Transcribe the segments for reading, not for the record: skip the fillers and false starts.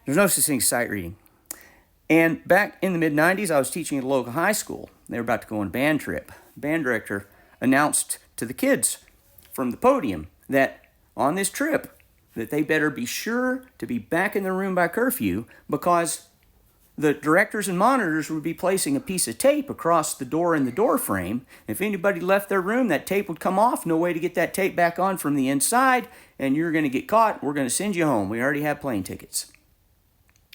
There's no such thing as sight reading. And back in the mid-90s, I was teaching at a local high school. They were about to go on a band trip. The band director announced to the kids from the podium that on this trip, that they better be sure to be back in their room by curfew, because the directors and monitors would be placing a piece of tape across the door in the door frame. If anybody left their room, that tape would come off. No way to get that tape back on from the inside, and you're going to get caught. We're going to send you home. We already have plane tickets.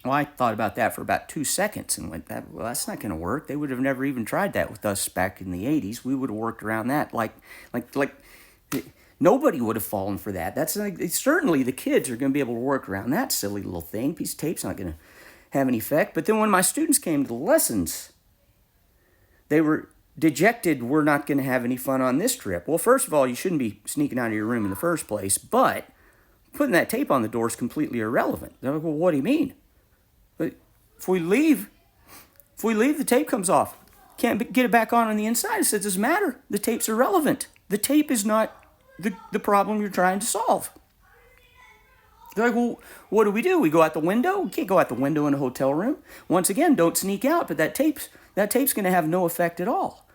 Well, I thought about that for about 2 seconds and went, well, that's not going to work. They would have never even tried that with us back in the 80s. We would have worked around that like nobody would have fallen for that. That's certainly the kids are going to be able to work around that silly little thing. Piece of tape's not going to have any effect. But then when my students came to the lessons, they were dejected. We're not going to have any fun on this trip. Well, first of all, you shouldn't be sneaking out of your room in the first place, but putting that tape on the door is completely irrelevant. They're like, well, what do you mean? But if we leave, the tape comes off. Can't get it back on the inside. I said, it doesn't matter. The tape's irrelevant. The tape is not the problem you're trying to solve. They're like, well, what do? We go out the window? We can't go out the window in a hotel room. Once again, don't sneak out, but that tape's going to have no effect at all,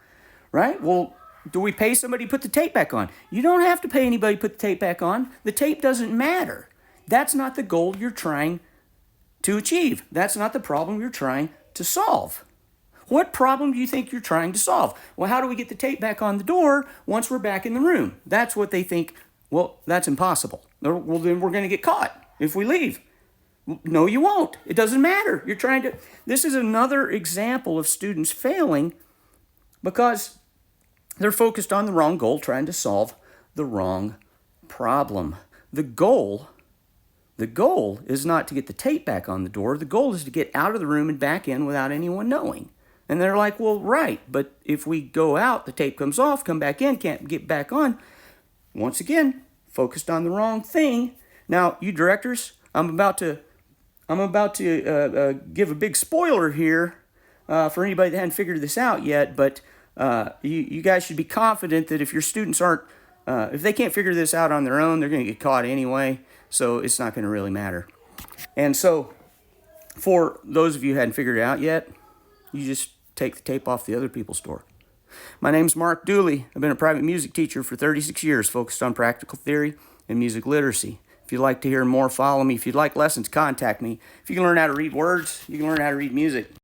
right? Well, do we pay somebody to put the tape back on? You don't have to pay anybody to put the tape back on. The tape doesn't matter. That's not the goal you're trying to achieve. That's not the problem you're trying to solve. What problem do you think you're trying to solve? Well, how do we get the tape back on the door once we're back in the room? That's what they think. Well, that's impossible. Well, then we're going to get caught if we leave. No, you won't. It doesn't matter. You're trying to... This is another example of students failing because they're focused on the wrong goal, trying to solve the wrong problem. The goal is not to get the tape back on the door. The goal is to get out of the room and back in without anyone knowing. And they're like, well, right, but if we go out, the tape comes off, come back in, can't get back on. Once again, focused on the wrong thing. Now, you directors, I'm about to give a big spoiler here for anybody that hadn't figured this out yet, but you guys should be confident that if your students aren't, if they can't figure this out on their own, they're going to get caught anyway, so it's not going to really matter. And so, for those of you who hadn't figured it out yet, you just take the tape off the other people's door. My name's Mark Dooley. I've been a private music teacher for 36 years, focused on practical theory and music literacy. If you'd like to hear more, follow me. If you'd like lessons, contact me. If you can learn how to read words, you can learn how to read music.